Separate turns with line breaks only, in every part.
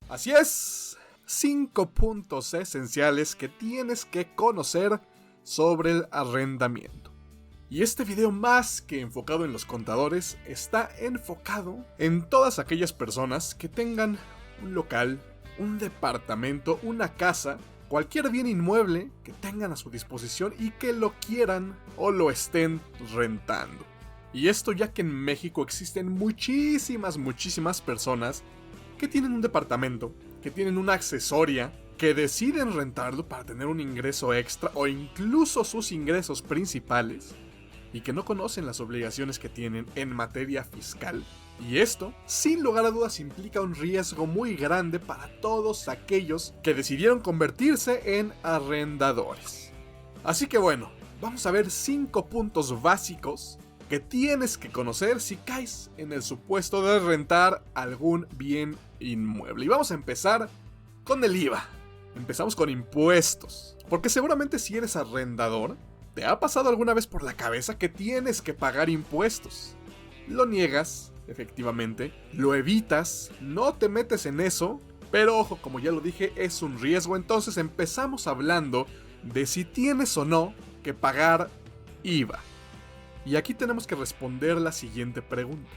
Así es, 5 puntos esenciales que tienes que conocer sobre el arrendamiento. Y este video, más que enfocado en los contadores, está enfocado en todas aquellas personas que tengan un local, un departamento, una casa, cualquier bien inmueble que tengan a su disposición y que lo quieran o lo estén rentando. Y esto ya que en México existen muchísimas personas que tienen un departamento, que tienen una accesoria, que deciden rentarlo para tener un ingreso extra o incluso sus ingresos principales, y que no conocen las obligaciones que tienen en materia fiscal. Y esto, sin lugar a dudas, implica un riesgo muy grande para todos aquellos que decidieron convertirse en arrendadores. Así que bueno, vamos a ver 5 puntos básicos que tienes que conocer si caes en el supuesto de rentar algún bien inmueble. Y vamos a empezar con el IVA. Empezamos con impuestos, porque seguramente si eres arrendador, ¿te ha pasado alguna vez por la cabeza que tienes que pagar impuestos? Lo niegas, efectivamente, lo evitas, no te metes en eso, pero ojo, como ya lo dije, es un riesgo. Entonces empezamos hablando de si tienes o no que pagar IVA. Y aquí tenemos que responder la siguiente pregunta.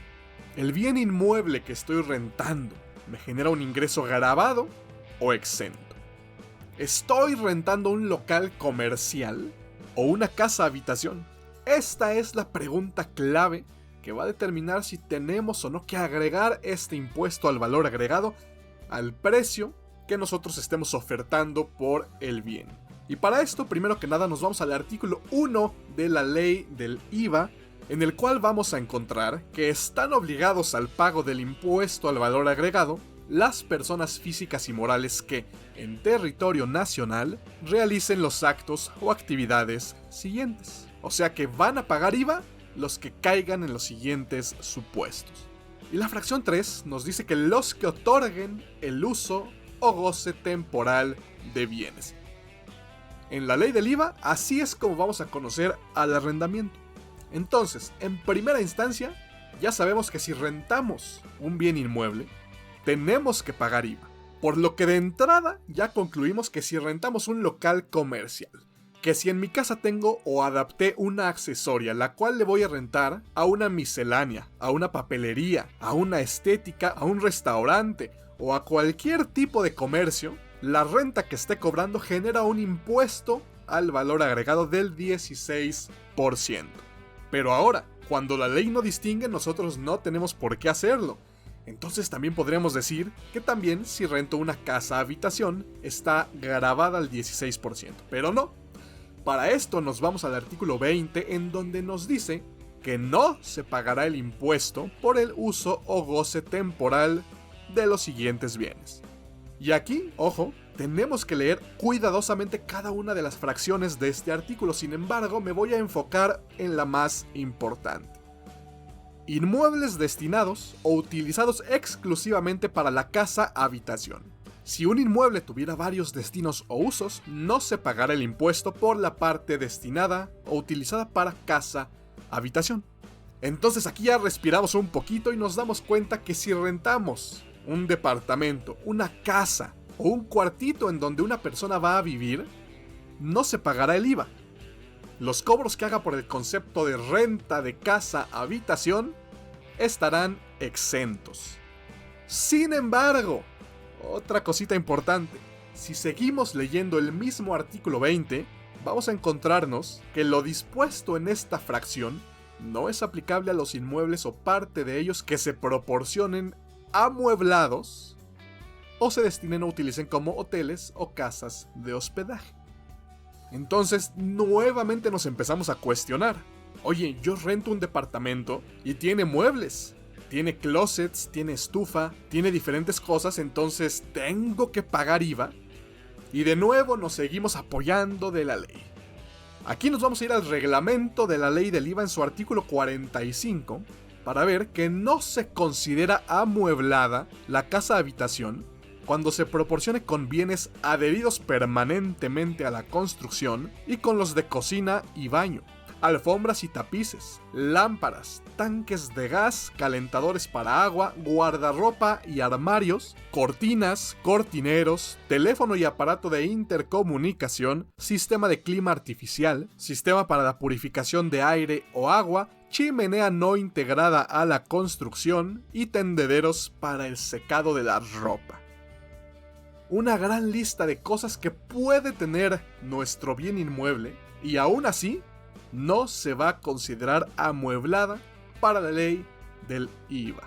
¿El bien inmueble que estoy rentando me genera un ingreso gravado o exento? ¿Estoy rentando un local comercial o una casa habitación? Esta es la pregunta clave que va a determinar si tenemos o no que agregar este impuesto al valor agregado al precio que nosotros estemos ofertando por el bien. Y para esto, primero que nada, nos vamos al artículo 1 de la ley del IVA, en el cual vamos a encontrar que están obligados al pago del impuesto al valor agregado las personas físicas y morales que, en territorio nacional, realicen los actos o actividades siguientes. O sea que van a pagar IVA los que caigan en los siguientes supuestos. Y la fracción 3 nos dice que los que otorguen el uso o goce temporal de bienes. En la ley del IVA, así es como vamos a conocer al arrendamiento. Entonces, en primera instancia, ya sabemos que si rentamos un bien inmueble, tenemos que pagar IVA. Por lo que de entrada ya concluimos que si rentamos un local comercial, que si en mi casa tengo o adapté una accesoria, la cual le voy a rentar a una miscelánea, a una papelería, a una estética, a un restaurante o a cualquier tipo de comercio, la renta que esté cobrando genera un impuesto al valor agregado del 16%. Pero ahora, cuando la ley no distingue, nosotros no tenemos por qué hacerlo. Entonces también podríamos decir que también si rento una casa habitación está gravada al 16%, pero no. Para esto nos vamos al artículo 20, en donde nos dice que no se pagará el impuesto por el uso o goce temporal de los siguientes bienes. Y aquí, ojo, tenemos que leer cuidadosamente cada una de las fracciones de este artículo. Sin embargo, me voy a enfocar en la más importante. Inmuebles destinados o utilizados exclusivamente para la casa habitación. Si un inmueble tuviera varios destinos o usos, no se pagará el impuesto por la parte destinada o utilizada para casa habitación. Entonces aquí ya respiramos un poquito y nos damos cuenta que si rentamos un departamento, una casa o un cuartito en donde una persona va a vivir, no se pagará el IVA. Los cobros que haga por el concepto de renta de casa-habitación estarán exentos. Sin embargo, otra cosita importante, si seguimos leyendo el mismo artículo 20, vamos a encontrarnos que lo dispuesto en esta fracción no es aplicable a los inmuebles o parte de ellos que se proporcionen amueblados o se destinen o utilicen como hoteles o casas de hospedaje. Entonces, nuevamente nos empezamos a cuestionar. Oye, yo rento un departamento y tiene muebles, tiene closets, tiene estufa, tiene diferentes cosas, entonces ¿tengo que pagar IVA? Y de nuevo nos seguimos apoyando de la ley. Aquí nos vamos a ir al reglamento de la ley del IVA en su artículo 45 para ver que no se considera amueblada la casa habitación cuando se proporcione con bienes adheridos permanentemente a la construcción y con los de cocina y baño, alfombras y tapices, lámparas, tanques de gas, calentadores para agua, guardarropa y armarios, cortinas, cortineros, teléfono y aparato de intercomunicación, sistema de clima artificial, sistema para la purificación de aire o agua, chimenea no integrada a la construcción y tendederos para el secado de la ropa. Una gran lista de cosas que puede tener nuestro bien inmueble y aún así no se va a considerar amueblada para la ley del IVA.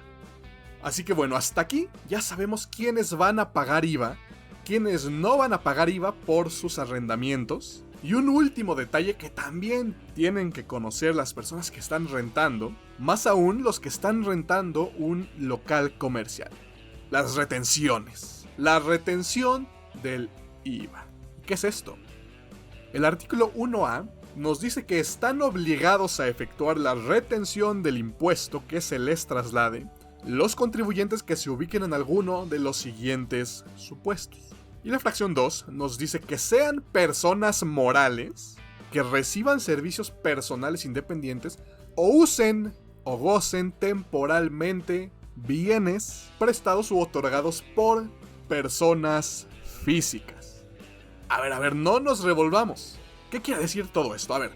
Así que bueno, hasta aquí ya sabemos quiénes van a pagar IVA, quiénes no van a pagar IVA por sus arrendamientos. Y un último detalle que también tienen que conocer las personas que están rentando, más aún los que están rentando un local comercial: las retenciones. La retención del IVA. ¿Qué es esto? El artículo 1A nos dice que están obligados a efectuar la retención del impuesto que se les traslade los contribuyentes que se ubiquen en alguno de los siguientes supuestos. Y la fracción 2 nos dice que sean personas morales que reciban servicios personales independientes o usen o gocen temporalmente bienes prestados u otorgados por personas físicas. A ver, no nos revolvamos. ¿Qué quiere decir todo esto? A ver,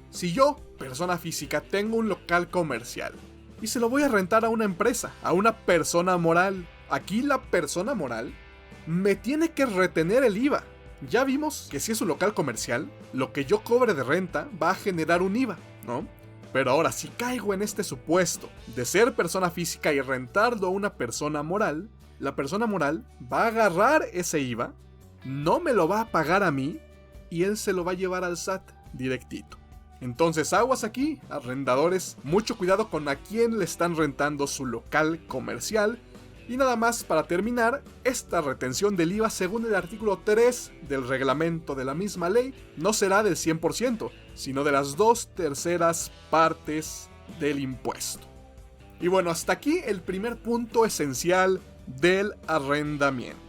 si yo, persona física, tengo un local comercial y se lo voy a rentar a una empresa, a una persona moral, aquí la persona moral me tiene que retener el IVA. Ya vimos que si es un local comercial, lo que yo cobre de renta va a generar un IVA, ¿no? Pero ahora, si caigo en este supuesto de ser persona física y rentarlo a una persona moral, la persona moral va a agarrar ese IVA, no me lo va a pagar a mí y él se lo va a llevar al SAT directito. Entonces, aguas aquí, arrendadores, mucho cuidado con a quién le están rentando su local comercial. Y nada más para terminar, esta retención del IVA, según el artículo 3 del reglamento de la misma ley, no será del 100%, sino de las 2/3 partes del impuesto. Y bueno, hasta aquí el primer punto esencial del arrendamiento.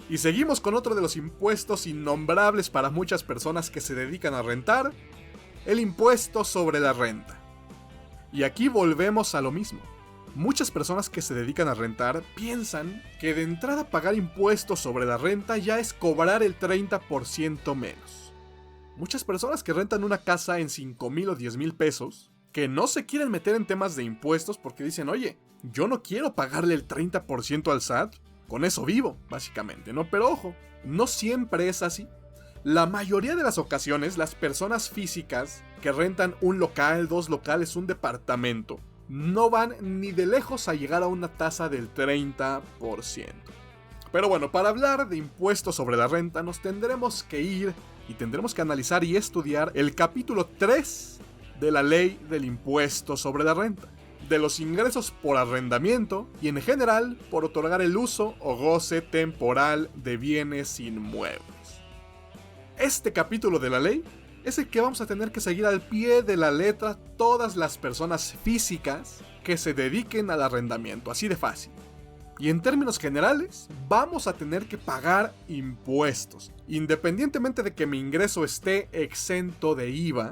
Y seguimos con otro de los impuestos innombrables para muchas personas que se dedican a rentar: el impuesto sobre la renta. Y aquí volvemos a lo mismo. Muchas personas que se dedican a rentar piensan que de entrada pagar impuestos sobre la renta ya es cobrar el 30% menos. Muchas personas que rentan una casa en 5,000 o 10,000 pesos, que no se quieren meter en temas de impuestos porque dicen: oye, yo no quiero pagarle el 30% al SAT, con eso vivo, básicamente, ¿no? Pero ojo, no siempre es así. La mayoría de las ocasiones, las personas físicas que rentan un local, 2 locales, un departamento, no van ni de lejos a llegar a una tasa del 30%. Pero bueno, para hablar de impuestos sobre la renta, nos tendremos que ir y tendremos que analizar y estudiar el capítulo 3 de la ley del impuesto sobre la renta, de los ingresos por arrendamiento y en general por otorgar el uso o goce temporal de bienes inmuebles. Este capítulo de la ley es el que vamos a tener que seguir al pie de la letra todas las personas físicas que se dediquen al arrendamiento, así de fácil. Y en términos generales, vamos a tener que pagar impuestos, independientemente de que mi ingreso esté exento de IVA.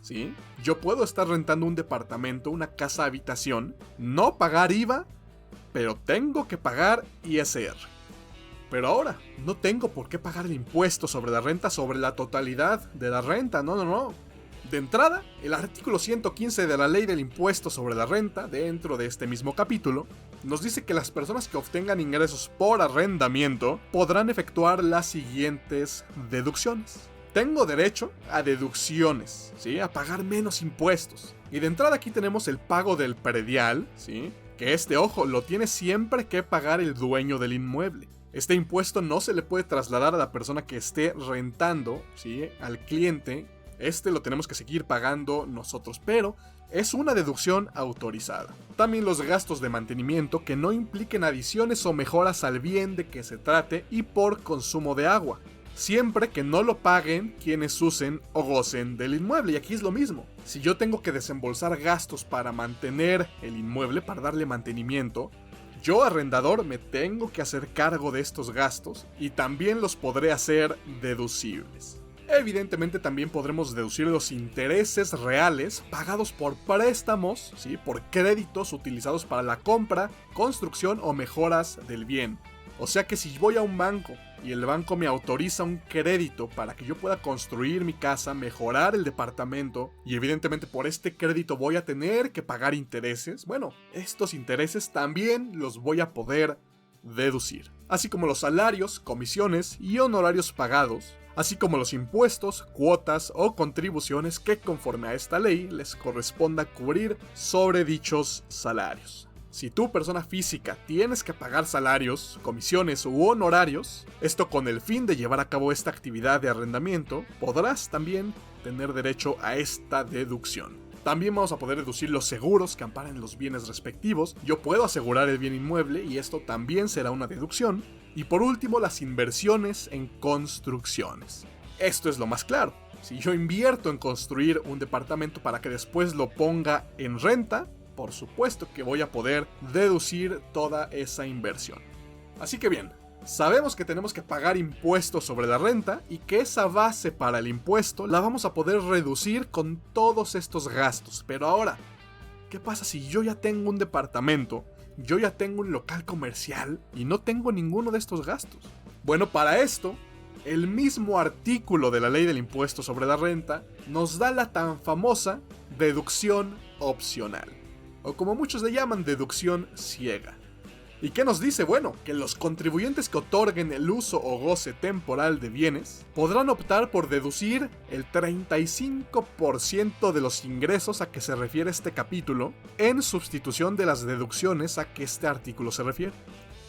¿Sí? Yo puedo estar rentando un departamento, una casa habitación, no pagar IVA, pero tengo que pagar ISR. Pero ahora, no tengo por qué pagar el impuesto sobre la renta sobre la totalidad de la renta, no. De entrada, el artículo 115 de la ley del impuesto sobre la renta, dentro de este mismo capítulo, nos dice que las personas que obtengan ingresos por arrendamiento podrán efectuar las siguientes deducciones. Tengo derecho a deducciones, ¿sí? A pagar menos impuestos. Y de entrada aquí tenemos el pago del predial, ¿sí? Que ojo, lo tiene siempre que pagar el dueño del inmueble. Este impuesto no se le puede trasladar a la persona que esté rentando, ¿sí? Al cliente. Lo tenemos que seguir pagando nosotros, pero es una deducción autorizada. También los gastos de mantenimiento que no impliquen adiciones o mejoras al bien de que se trate y por consumo de agua, siempre que no lo paguen quienes usen o gocen del inmueble. Y aquí es lo mismo. Si yo tengo que desembolsar gastos para mantener el inmueble, para darle mantenimiento, yo, arrendador, me tengo que hacer cargo de estos gastos y también los podré hacer deducibles. Evidentemente también podremos deducir los intereses reales pagados por préstamos, ¿sí? Por créditos utilizados para la compra, construcción o mejoras del bien. O sea que si voy a un banco y el banco me autoriza un crédito para que yo pueda construir mi casa, mejorar el departamento, y evidentemente por este crédito voy a tener que pagar intereses, bueno, estos intereses también los voy a poder deducir. Así como los salarios, comisiones y honorarios pagados, así como los impuestos, cuotas o contribuciones que conforme a esta ley les corresponda cubrir sobre dichos salarios. Si tú, persona física, tienes que pagar salarios, comisiones u honorarios, esto con el fin de llevar a cabo esta actividad de arrendamiento, podrás también tener derecho a esta deducción. También vamos a poder deducir los seguros que amparan los bienes respectivos. Yo puedo asegurar el bien inmueble y esto también será una deducción. Y por último, las inversiones en construcciones. Esto es lo más claro. Si yo invierto en construir un departamento para que después lo ponga en renta, por supuesto que voy a poder deducir toda esa inversión. Así que bien, sabemos que tenemos que pagar impuestos sobre la renta y que esa base para el impuesto la vamos a poder reducir con todos estos gastos. Pero ahora, ¿qué pasa si yo ya tengo un departamento, yo ya tengo un local comercial y no tengo ninguno de estos gastos? Bueno, para esto, el mismo artículo de la ley del impuesto sobre la renta nos da la tan famosa deducción opcional, o como muchos le llaman, deducción ciega. ¿Y qué nos dice? Bueno, que los contribuyentes que otorguen el uso o goce temporal de bienes podrán optar por deducir el 35% de los ingresos a que se refiere este capítulo, en sustitución de las deducciones a que este artículo se refiere.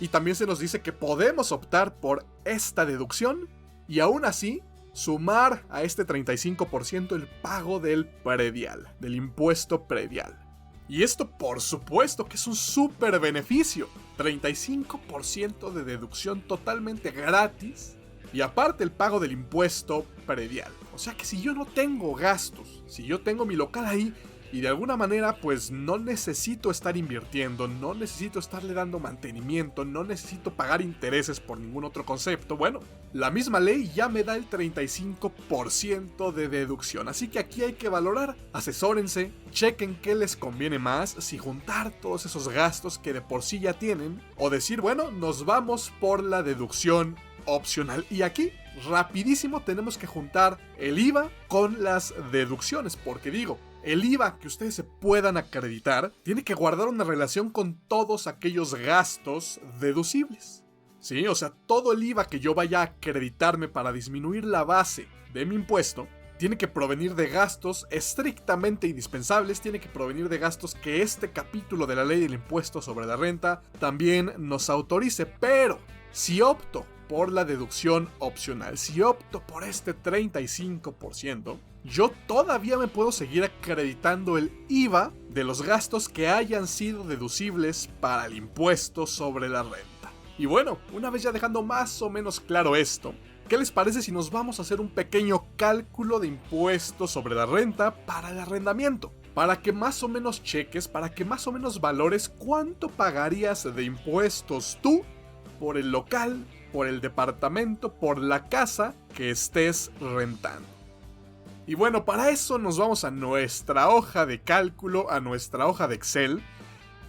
Y también se nos dice que podemos optar por esta deducción y aún así sumar a este 35% el pago del predial, del impuesto predial. Y esto por supuesto que es un súper beneficio. 35% de deducción totalmente gratis. Y aparte el pago del impuesto predial. O sea que si yo no tengo gastos, si yo tengo mi local ahí y de alguna manera pues no necesito estar invirtiendo, no necesito estarle dando mantenimiento, no necesito pagar intereses por ningún otro concepto, bueno, la misma ley ya me da el 35% de deducción. Así que aquí hay que valorar, asesórense, chequen qué les conviene más, si juntar todos esos gastos que de por sí ya tienen, o decir, bueno, nos vamos por la deducción opcional. Y aquí, rapidísimo, tenemos que juntar el IVA con las deducciones, porque digo, el IVA que ustedes se puedan acreditar tiene que guardar una relación con todos aquellos gastos deducibles. Sí, o sea, todo el IVA que yo vaya a acreditarme para disminuir la base de mi impuesto tiene que provenir de gastos estrictamente indispensables, tiene que provenir de gastos que este capítulo de la ley del impuesto sobre la renta también nos autorice. Pero si opto por la deducción opcional, si opto por este 35%, yo todavía me puedo seguir acreditando el IVA de los gastos que hayan sido deducibles para el impuesto sobre la renta. Y bueno, una vez ya dejando más o menos claro esto, ¿qué les parece si nos vamos a hacer un pequeño cálculo de impuestos sobre la renta para el arrendamiento? Para que más o menos cheques, para que más o menos valores cuánto pagarías de impuestos tú por el local, por el departamento, por la casa que estés rentando. Y bueno, para eso nos vamos a nuestra hoja de cálculo, a nuestra hoja de Excel.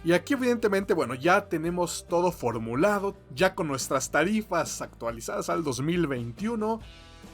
Y aquí evidentemente, bueno, ya tenemos todo formulado, ya con nuestras tarifas actualizadas al 2021.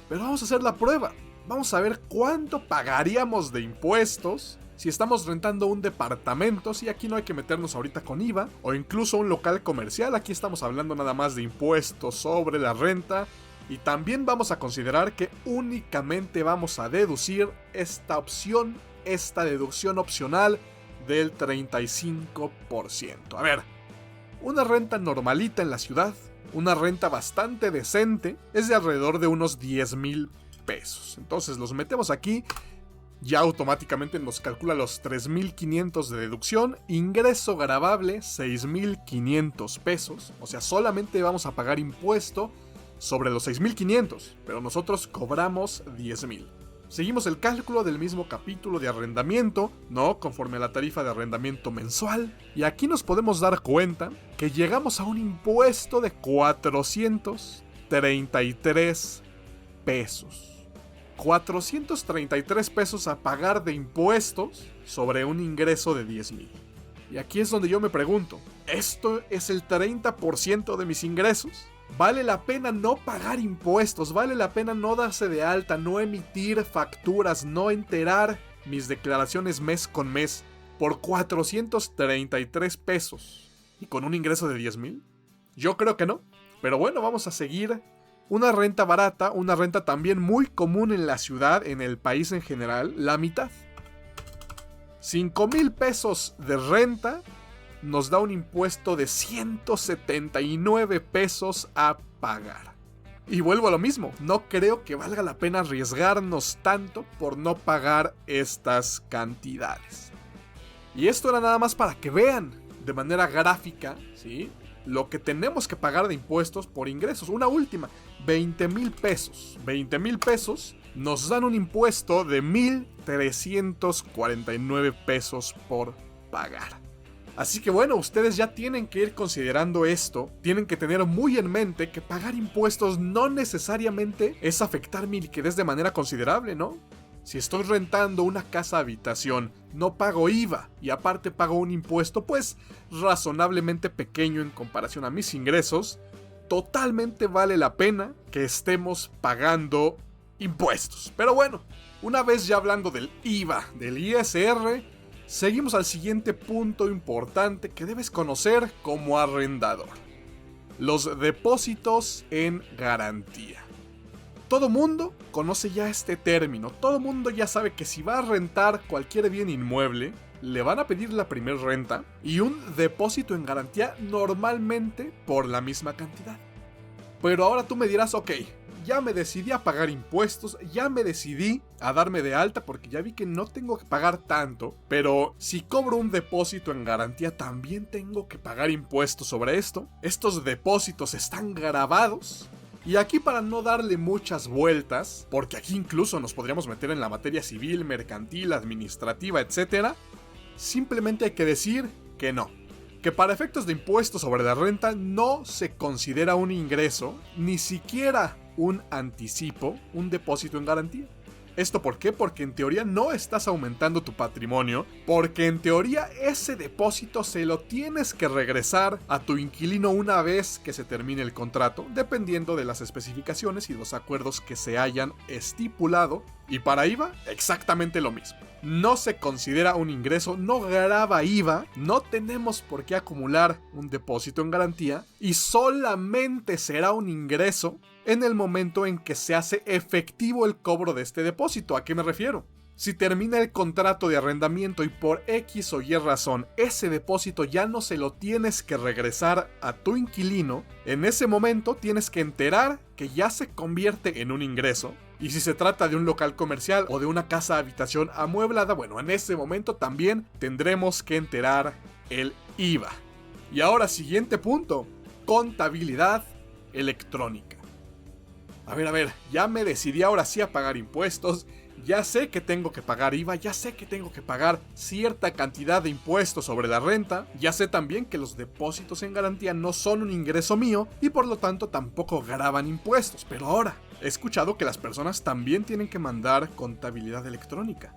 Pero vamos a hacer la prueba. Vamos a ver cuánto pagaríamos de impuestos si estamos rentando un departamento. Si aquí no hay que meternos ahorita con IVA, o incluso un local comercial. Aquí estamos hablando nada más de impuestos sobre la renta. Y también vamos a considerar que únicamente vamos a deducir esta opción, esta deducción opcional del 35%. A ver, una renta normalita en la ciudad, una renta bastante decente, es de alrededor de unos 10,000 pesos. Entonces los metemos aquí, ya automáticamente nos calcula los 3,500 de deducción, ingreso gravable 6,500 pesos, o sea, solamente vamos a pagar impuesto sobre los 6,500, pero nosotros cobramos 10,000. Seguimos el cálculo del mismo capítulo de arrendamiento, ¿no? Conforme a la tarifa de arrendamiento mensual. Y aquí nos podemos dar cuenta que llegamos a un impuesto de 433 pesos. 433 pesos a pagar de impuestos sobre un ingreso de 10,000. Y aquí es donde yo me pregunto, ¿esto es el 30% de mis ingresos? ¿Vale la pena no pagar impuestos? ¿Vale la pena no darse de alta, no emitir facturas, no enterar mis declaraciones mes con mes por 433 pesos y con un ingreso de 10,000? Yo creo que no. Pero bueno, vamos a seguir. Una renta barata, una renta también muy común en la ciudad, en el país en general, la mitad. 5,000 pesos de renta nos da un impuesto de 179 pesos a pagar. Y vuelvo a lo mismo, no creo que valga la pena arriesgarnos tanto por no pagar estas cantidades. Y esto era nada más para que vean de manera gráfica, ¿sí?, lo que tenemos que pagar de impuestos por ingresos. Una última, 20,000 pesos. 20,000 pesos nos dan un impuesto de 1,349 pesos por pagar. Así que bueno, ustedes ya tienen que ir considerando esto. Tienen que tener muy en mente que pagar impuestos no necesariamente es afectar mi liquidez de manera considerable, ¿no? Si estoy rentando una casa habitación, no pago IVA y aparte pago un impuesto pues razonablemente pequeño en comparación a mis ingresos, totalmente vale la pena que estemos pagando impuestos. Pero bueno, una vez ya hablando del IVA, del ISR, seguimos al siguiente punto importante que debes conocer como arrendador: los depósitos en garantía. Todo mundo conoce ya este término, todo mundo ya sabe que si va a rentar cualquier bien inmueble, le van a pedir la primer renta y un depósito en garantía normalmente por la misma cantidad. Pero ahora tú me dirás, ok, ya me decidí a pagar impuestos, ya me decidí a darme de alta porque ya vi que no tengo que pagar tanto, pero si cobro un depósito en garantía también tengo que pagar impuestos sobre esto. Estos depósitos están grabados. Y aquí, para no darle muchas vueltas, porque aquí incluso nos podríamos meter en la materia civil, mercantil, administrativa, etc., simplemente hay que decir que no. Que para efectos de impuestos sobre la renta no se considera un ingreso, ni siquiera un anticipo, un depósito en garantía. ¿Esto por qué? Porque en teoría no estás aumentando tu patrimonio, porque en teoría ese depósito se lo tienes que regresar a tu inquilino una vez que se termine el contrato, dependiendo de las especificaciones y los acuerdos que se hayan estipulado. Y para IVA, exactamente lo mismo. No se considera un ingreso, no grava IVA, no tenemos por qué acumular un depósito en garantía y solamente será un ingreso en el momento en que se hace efectivo el cobro de este depósito. ¿A qué me refiero? Si termina el contrato de arrendamiento y por X o Y razón ese depósito ya no se lo tienes que regresar a tu inquilino, en ese momento tienes que enterar que ya se convierte en un ingreso. Y si se trata de un local comercial o de una casa habitación amueblada, bueno, en ese momento también tendremos que enterar el IVA. Y ahora, siguiente punto: contabilidad electrónica. A ver, ya me decidí ahora sí a pagar impuestos, ya sé que tengo que pagar IVA, ya sé que tengo que pagar cierta cantidad de impuestos sobre la renta, ya sé también que los depósitos en garantía no son un ingreso mío y por lo tanto tampoco gravan impuestos, pero ahora he escuchado que las personas también tienen que mandar contabilidad electrónica.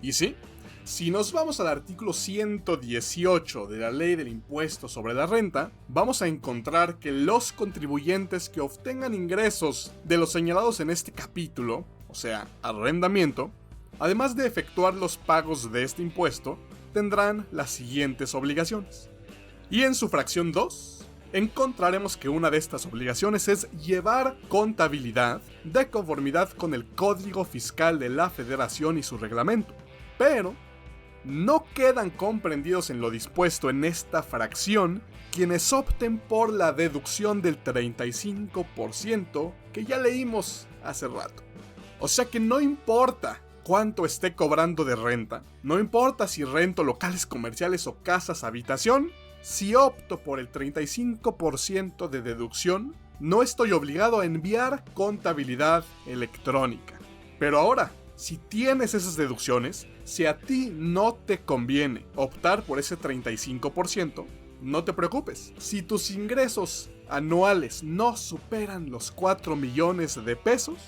Y sí, si nos vamos al artículo 118 de la Ley del Impuesto sobre la Renta, vamos a encontrar que los contribuyentes que obtengan ingresos de los señalados en este capítulo, o sea, arrendamiento, además de efectuar los pagos de este impuesto, tendrán las siguientes obligaciones. Y en su fracción 2, encontraremos que una de estas obligaciones es llevar contabilidad de conformidad con el Código Fiscal de la Federación y su reglamento. Pero no quedan comprendidos en lo dispuesto en esta fracción quienes opten por la deducción del 35% que ya leímos hace rato. O sea que no importa cuánto esté cobrando de renta, no importa si rento locales comerciales o casas habitación, si opto por el 35% de deducción, no estoy obligado a enviar contabilidad electrónica. Pero ahora, si tienes esas deducciones, si a ti no te conviene optar por ese 35%, no te preocupes. Si tus ingresos anuales no superan los 4 millones de pesos,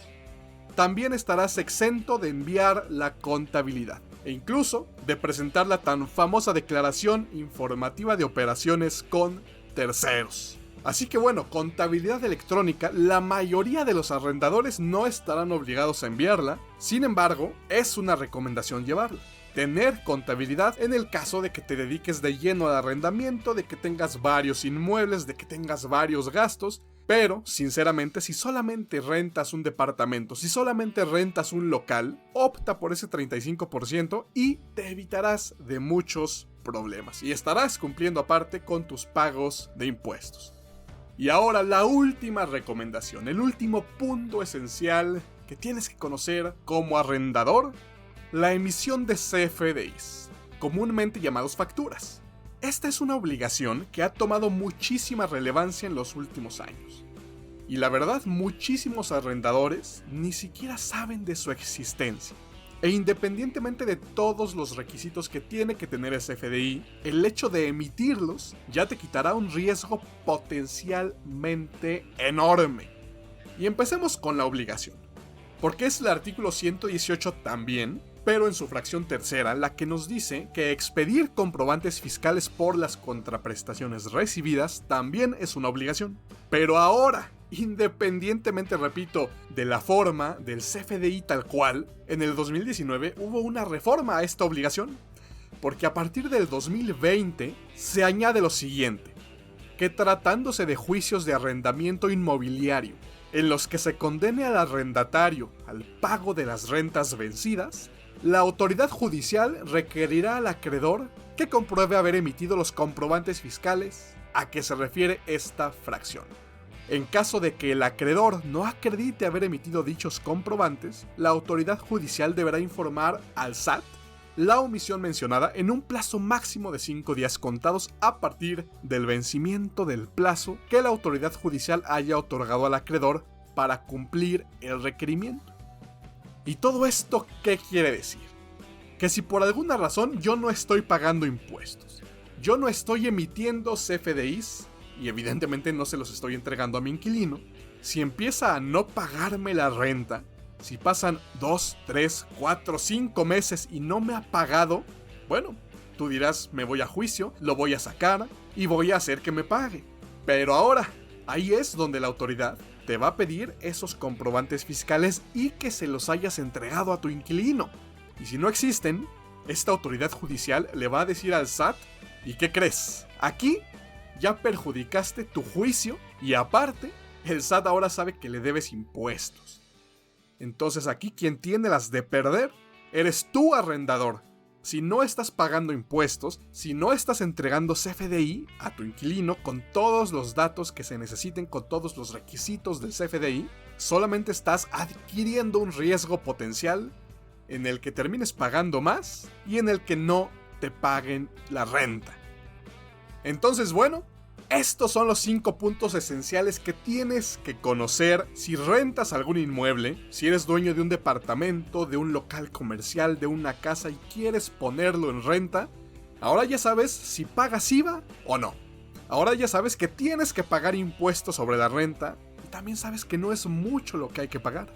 también estarás exento de enviar la contabilidad e incluso de presentar la tan famosa declaración informativa de operaciones con terceros. Así que bueno, contabilidad electrónica, la mayoría de los arrendadores no estarán obligados a enviarla, sin embargo, es una recomendación llevarla. Tener contabilidad en el caso de que te dediques de lleno al arrendamiento, de que tengas varios inmuebles, de que tengas varios gastos, pero sinceramente si solamente rentas un departamento, si solamente rentas un local, opta por ese 35% y te evitarás de muchos problemas y estarás cumpliendo aparte con tus pagos de impuestos. Y ahora la última recomendación, el último punto esencial que tienes que conocer como arrendador: la emisión de CFDIs, comúnmente llamados facturas. Esta es una obligación que ha tomado muchísima relevancia en los últimos años. Y la verdad, muchísimos arrendadores ni siquiera saben de su existencia. E independientemente de todos los requisitos que tiene que tener el CFDI, el hecho de emitirlos ya te quitará un riesgo potencialmente enorme. Y empecemos con la obligación, porque es el artículo 118 también, pero en su fracción tercera, la que nos dice que expedir comprobantes fiscales por las contraprestaciones recibidas también es una obligación. Pero ahora, independientemente, repito, de la forma del CFDI tal cual, en el 2019 hubo una reforma a esta obligación, porque a partir del 2020 se añade lo siguiente: que tratándose de juicios de arrendamiento inmobiliario, en los que se condene al arrendatario al pago de las rentas vencidas, la autoridad judicial requerirá al acreedor que compruebe haber emitido los comprobantes fiscales a que se refiere esta fracción. En caso de que el acreedor no acredite haber emitido dichos comprobantes, la autoridad judicial deberá informar al SAT la omisión mencionada en un plazo máximo de 5 días contados a partir del vencimiento del plazo que la autoridad judicial haya otorgado al acreedor para cumplir el requerimiento. ¿Y todo esto qué quiere decir? Que si por alguna razón yo no estoy pagando impuestos, yo no estoy emitiendo CFDIs, y evidentemente no se los estoy entregando a mi inquilino, si empieza a no pagarme la renta, si pasan 2, 3, 4, 5 meses y no me ha pagado, bueno, tú dirás, me voy a juicio, lo voy a sacar y voy a hacer que me pague. Pero ahora, ahí es donde la autoridad te va a pedir esos comprobantes fiscales y que se los hayas entregado a tu inquilino. Y si no existen, esta autoridad judicial le va a decir al SAT: ¿y qué crees? Aquí ya perjudicaste tu juicio y aparte, el SAT ahora sabe que le debes impuestos. Entonces aquí quien tiene las de perder eres tú, arrendador. Si no estás pagando impuestos, si no estás entregando CFDI a tu inquilino con todos los datos que se necesiten, con todos los requisitos del CFDI, solamente estás adquiriendo un riesgo potencial en el que termines pagando más y en el que no te paguen la renta. Entonces, bueno, estos son los 5 puntos esenciales que tienes que conocer si rentas algún inmueble, si eres dueño de un departamento, de un local comercial, de una casa y quieres ponerlo en renta. Ahora ya sabes si pagas IVA o no. Ahora ya sabes que tienes que pagar impuestos sobre la renta y también sabes que no es mucho lo que hay que pagar.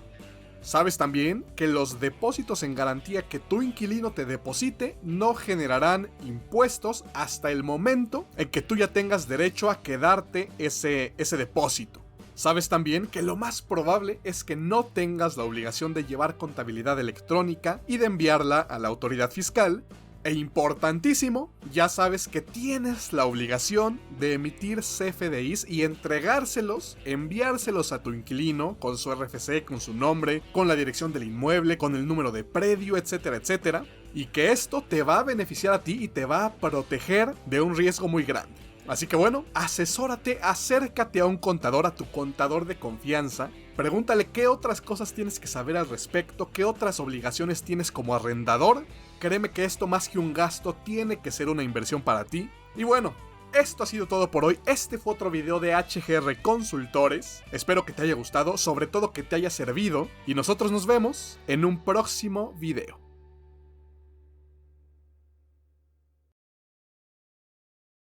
Sabes también que los depósitos en garantía que tu inquilino te deposite no generarán impuestos hasta el momento en que tú ya tengas derecho a quedarte ese depósito. Sabes también que lo más probable es que no tengas la obligación de llevar contabilidad electrónica y de enviarla a la autoridad fiscal. E importantísimo, ya sabes que tienes la obligación de emitir CFDIs y entregárselos, enviárselos a tu inquilino con su RFC, con su nombre, con la dirección del inmueble, con el número de predio, etcétera, etcétera. Y que esto te va a beneficiar a ti y te va a proteger de un riesgo muy grande. Así que bueno, asesórate, acércate a un contador, a tu contador de confianza. Pregúntale qué otras cosas tienes que saber al respecto, qué otras obligaciones tienes como arrendador. Créeme que esto, más que un gasto, tiene que ser una inversión para ti. Y bueno, esto ha sido todo por hoy. Este fue otro video de HGR Consultores. Espero que te haya gustado, sobre todo que te haya servido. Y nosotros nos vemos en un próximo video.